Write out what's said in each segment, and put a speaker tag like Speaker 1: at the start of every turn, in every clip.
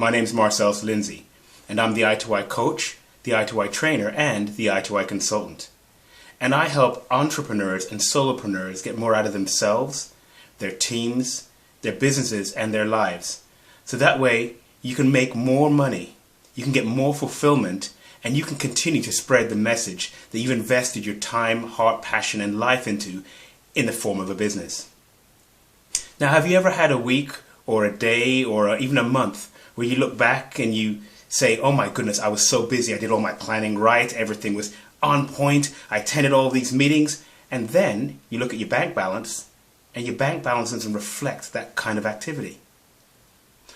Speaker 1: my name's Marcellus Lindsay, and I'm the I2I coach, the I2I trainer, and the I2I consultant. And I help entrepreneurs and solopreneurs get more out of themselves, their teams, their businesses, and their lives. So that way you can make more money, you can get more fulfillment, and you can continue to spread the message that you've invested your time, heart, passion, and life into in the form of a business. Now, have you ever had a week or a day or even a month where you look back and you say, oh my goodness, I was so busy, I did all my planning right, everything was on point, I attended all these meetings, and then you look at your bank balance and your bank balance doesn't reflect that kind of activity.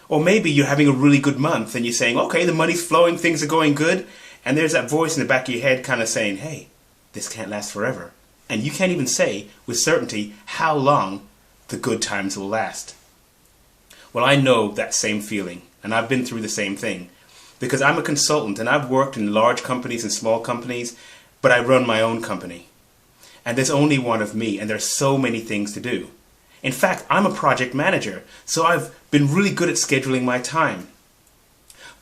Speaker 1: Or maybe you're having a really good month and you're saying, okay, the money's flowing, things are going good, and there's that voice in the back of your head kind of saying, hey, this can't last forever. And you can't even say with certainty how long the good times will last. Well, I know that same feeling, and I've been through the same thing, because I'm a consultant and I've worked in large companies and small companies, but I run my own company. And there's only one of me, and there's so many things to do. In fact, I'm a project manager, so I've been really good at scheduling my time.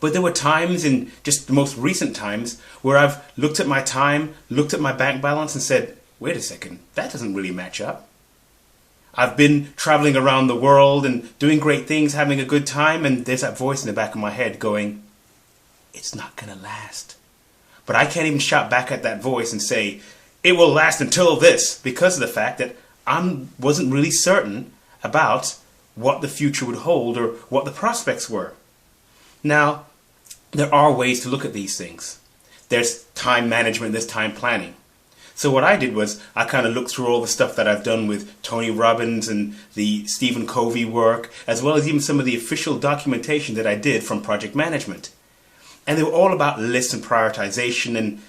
Speaker 1: But there were times, in just the most recent times, where I've looked at my time, looked at my bank balance and said, wait a second, that doesn't really match up. I've been traveling around the world and doing great things, having a good time, and there's that voice in the back of my head going, it's not going to last. But I can't even shout back at that voice and say, it will last until this, because of the fact that I wasn't really certain about what the future would hold or what the prospects were. Now, there are ways to look at these things. There's time management, there's time planning. So what I did was I kind of looked through all the stuff that I've done with Tony Robbins and the Stephen Covey work, as well as even some of the official documentation that I did from project management. And they were all about lists and prioritization, and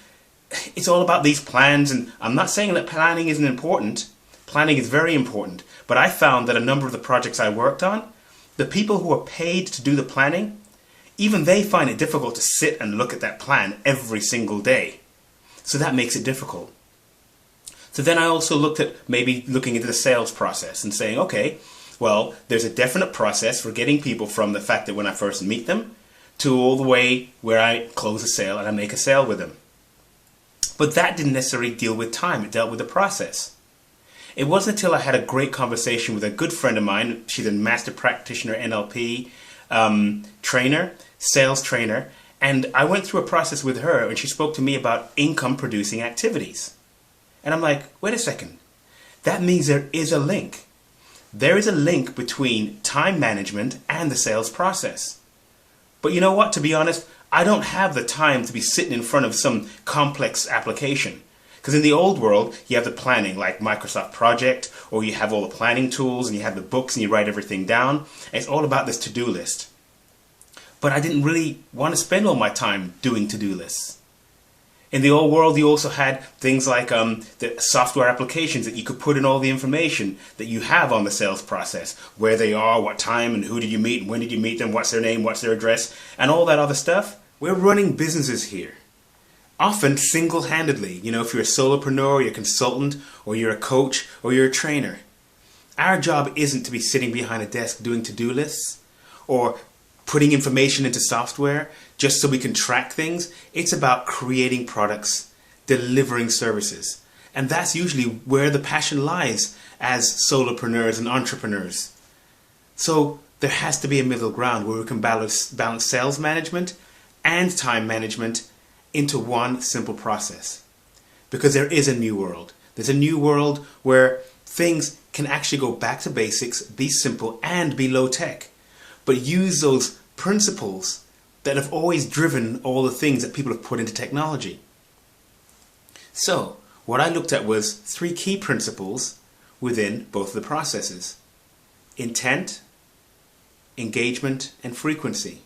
Speaker 1: it's all about these plans. And I'm not saying that planning isn't important. Planning is very important. But I found that a number of the projects I worked on, the people who are paid to do the planning, even they find it difficult to sit and look at that plan every single day. So that makes it difficult. So then I also looked at maybe looking into the sales process and saying, okay, well, there's a definite process for getting people from the fact that when I first meet them to all the way where I close a sale and I make a sale with them. But that didn't necessarily deal with time, it dealt with the process. It wasn't until I had a great conversation with a good friend of mine, she's a master practitioner, NLP trainer, sales trainer, and I went through a process with her and she spoke to me about income producing activities. And I'm like, wait a second, that means there is a link. There is a link between time management and the sales process. But you know what, to be honest, I don't have the time to be sitting in front of some complex application. Because in the old world, you have the planning like Microsoft Project, or you have all the planning tools and you have the books and you write everything down. And it's all about this to-do list. But I didn't really want to spend all my time doing to-do lists. In the old world, you also had things like the software applications that you could put in all the information that you have on the sales process, where they are, what time, and who did you meet, and when did you meet them, what's their name, what's their address, and all that other stuff. We're running businesses here, often single-handedly. You know, if you're a solopreneur, or you're a consultant, or you're a coach, or you're a trainer. Our job isn't to be sitting behind a desk doing to-do lists, or putting information into software just so we can track things. It's about creating products, delivering services. And that's usually where the passion lies as solopreneurs and entrepreneurs. So there has to be a middle ground where we can balance sales management and time management into one simple process. Because there is a new world. There's a new world where things can actually go back to basics, be simple, and be low tech. But use those principles that have always driven all the things that people have put into technology. So, what I looked at was 3 key principles within both of the processes: intent, engagement, and frequency.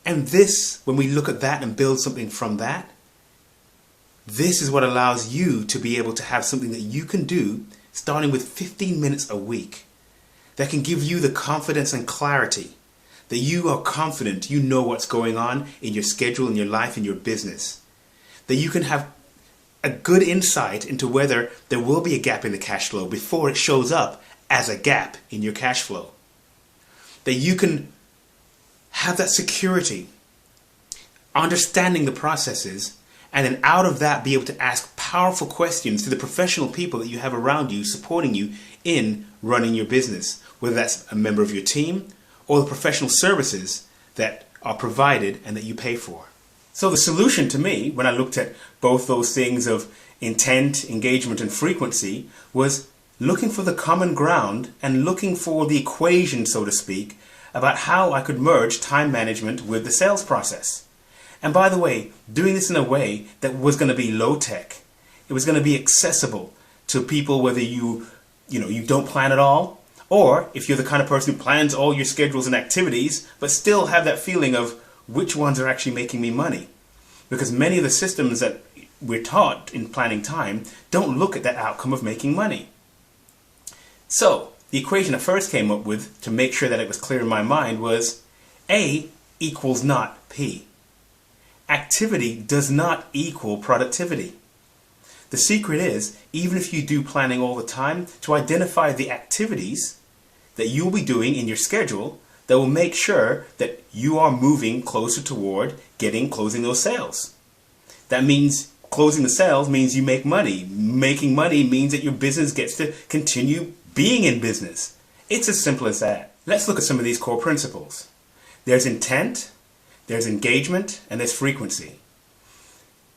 Speaker 1: And this, when we look at that and build something from that, this is what allows you to be able to have something that you can do starting with 15 minutes a week that can give you the confidence and clarity that you are confident you know what's going on in your schedule, in your life, in your business. That you can have a good insight into whether there will be a gap in the cash flow before it shows up as a gap in your cash flow. That you can have that security, understanding the processes, and then out of that be able to ask powerful questions to the professional people that you have around you supporting you in running your business, whether that's a member of your team or the professional services that are provided and that you pay for. So the solution to me, when I looked at both those things of intent, engagement, and frequency, was looking for the common ground and looking for the equation, so to speak, about how I could merge time management with the sales process. And by the way, doing this in a way that was going to be low tech. It was going to be accessible to people whether you don't plan at all, or if you're the kind of person who plans all your schedules and activities, but still have that feeling of which ones are actually making me money. Because many of the systems that we're taught in planning time don't look at that outcome of making money. So the equation I first came up with to make sure that it was clear in my mind was A equals not P. Activity does not equal productivity. The secret is, even if you do planning all the time, to identify the activities that you'll be doing in your schedule that will make sure that you are moving closer toward closing those sales. That means closing the sales means you make money. Making money means that your business gets to continue being in business. It's as simple as that. Let's look at some of these core principles. There's intent, there's engagement, and there's frequency.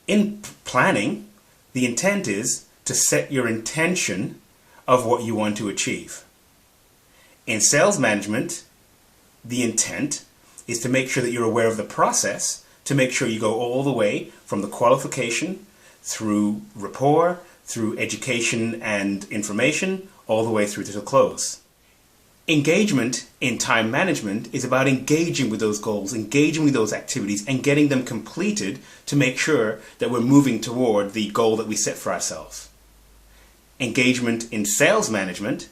Speaker 1: In planning, the intent is to set your intention of what you want to achieve. In sales management, the intent is to make sure that you're aware of the process, to make sure you go all the way from the qualification through rapport, through education and information, all the way through to the close. Engagement in time management is about engaging with those goals, engaging with those activities, and getting them completed to make sure that we're moving toward the goal that we set for ourselves. Engagement in sales management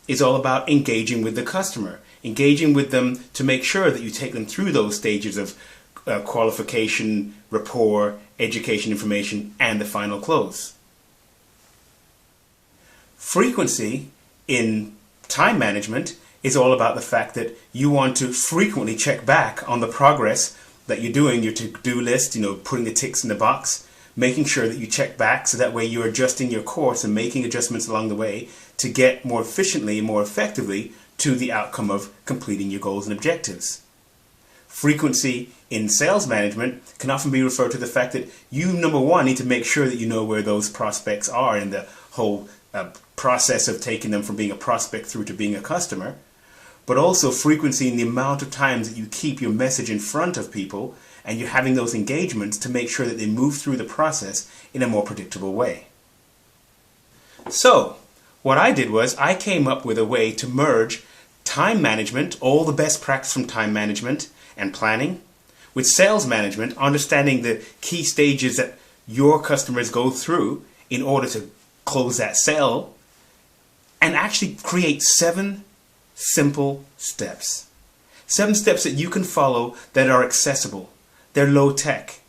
Speaker 1: is all about engaging with the customer, engaging with them to make sure that you take them through those stages of qualification, rapport, education, information, and the final close. Frequency in time management is all about the fact that you want to frequently check back on the progress that you're doing, your to-do list, putting the ticks in the box, making sure that you check back so that way you're adjusting your course and making adjustments along the way to get more efficiently and more effectively to the outcome of completing your goals and objectives. Frequency in sales management can often be referred to the fact that you, number one, need to make sure that you know where those prospects are in the whole process of taking them from being a prospect through to being a customer, but also frequency in the amount of times that you keep your message in front of people and you're having those engagements to make sure that they move through the process in a more predictable way. So what I did was I came up with a way to merge time management, all the best practice from time management and planning, with sales management, understanding the key stages that your customers go through in order to close that sale, and actually create 7 simple steps. 7 steps that you can follow that are accessible, they're low tech,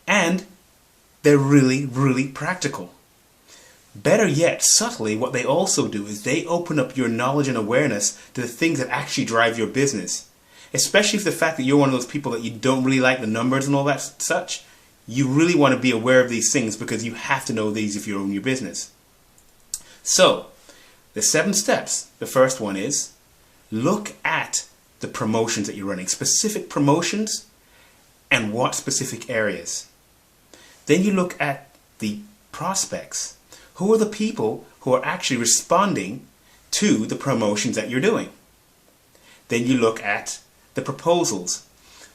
Speaker 1: and they're really, really practical. Better yet, subtly, what they also do is they open up your knowledge and awareness to the things that actually drive your business. Especially if the fact that you're one of those people that you don't really like the numbers and all that such, you really want to be aware of these things because you have to know these if you own your business. So, the 7 steps. The first one is look at the promotions that you're running, specific promotions and what specific areas. Then you look at the prospects. Who are the people who are actually responding to the promotions that you're doing? Then you look at the proposals.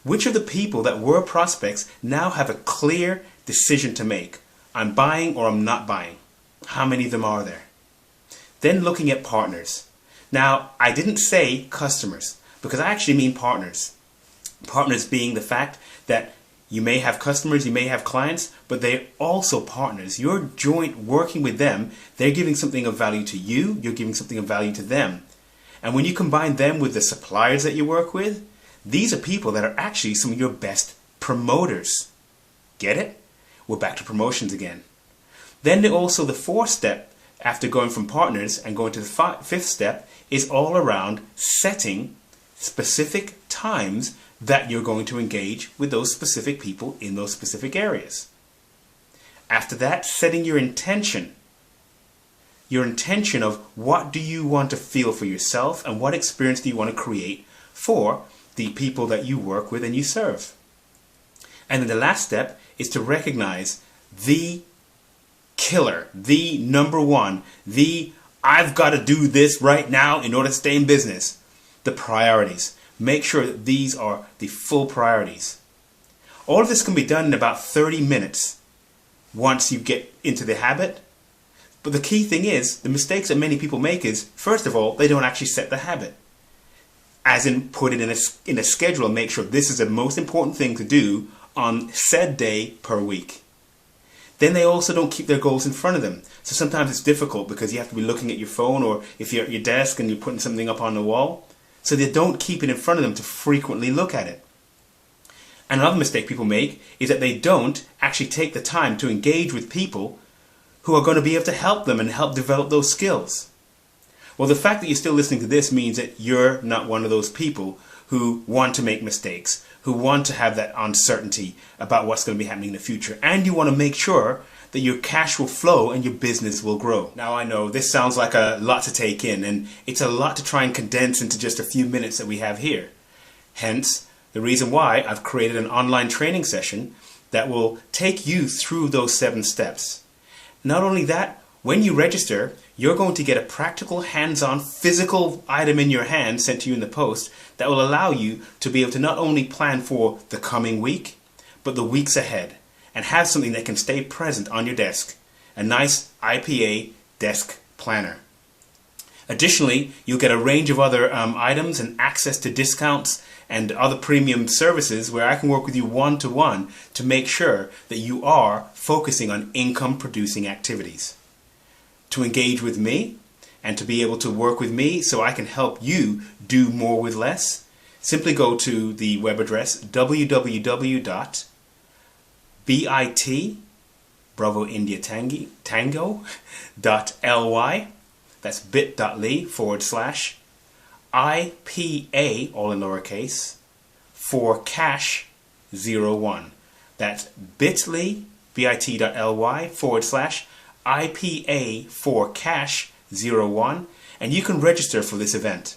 Speaker 1: Which of the people that were prospects now have a clear decision to make? I'm buying or I'm not buying. How many of them are there? Then looking at partners. Now, I didn't say customers because I actually mean partners. Partners being the fact that you may have customers, you may have clients, but they're also partners. You're joint working with them. They're giving something of value to you. You're giving something of value to them. And when you combine them with the suppliers that you work with, these are people that are actually some of your best promoters. Get it? We're back to promotions again. Then also the 4th step, after going from partners and going to the 5th step, is all around setting specific times that you're going to engage with those specific people in those specific areas. After that, setting your intention of what do you want to feel for yourself and what experience do you want to create for the people that you work with and you serve. And then the last step is to recognize the killer, the number one, the I've got to do this right now in order to stay in business, the priorities. Make sure that these are the full priorities. All of this can be done in about 30 minutes once you get into the habit. But the key thing is, the mistakes that many people make is, first of all, they don't actually set the habit. As in, put it in a schedule and make sure this is the most important thing to do on said day per week. Then they also don't keep their goals in front of them. So sometimes it's difficult because you have to be looking at your phone, or if you're at your desk and you're putting something up on the wall. So they don't keep it in front of them to frequently look at it. And another mistake people make is that they don't actually take the time to engage with people who are going to be able to help them and help develop those skills. Well, the fact that you're still listening to this means that you're not one of those people who want to make mistakes, who want to have that uncertainty about what's going to be happening in the future. And you want to make sure that your cash will flow and your business will grow. Now, I know this sounds like a lot to take in, and it's a lot to try and condense into just a few minutes that we have here. Hence, the reason why I've created an online training session that will take you through those 7 steps. Not only that, when you register, you're going to get a practical, hands-on, physical item in your hand sent to you in the post that will allow you to be able to not only plan for the coming week, but the weeks ahead, and have something that can stay present on your desk, a nice IPA desk planner. Additionally, you'll get a range of other items and access to discounts and other premium services where I can work with you one-to-one to make sure that you are focusing on income-producing activities. To engage with me and to be able to work with me so I can help you do more with less, simply go to the web address www.bit, Bravo India Tango.ly, that's bit.ly/IPA, all in lowercase, for cash 01. That's bit.ly, bit.ly/IPA for cash 01, and you can register for this event.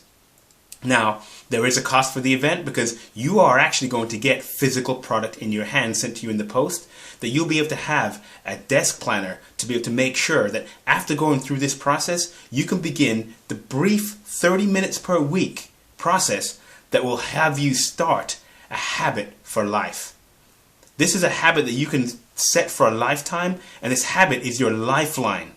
Speaker 1: Now, there is a cost for the event because you are actually going to get physical product in your hand sent to you in the post, that you'll be able to have a desk planner to be able to make sure that after going through this process, you can begin the brief 30 minutes per week process that will have you start a habit for life. This is a habit that you can set for a lifetime, and this habit is your lifeline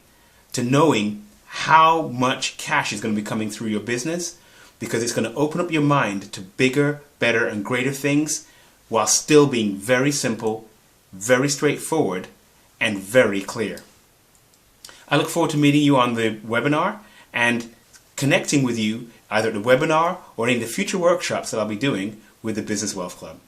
Speaker 1: to knowing how much cash is going to be coming through your business, because it's going to open up your mind to bigger, better, and greater things while still being very simple, very straightforward, and very clear. I look forward to meeting you on the webinar and connecting with you either at the webinar or in the future workshops that I'll be doing with the Business Wealth Club.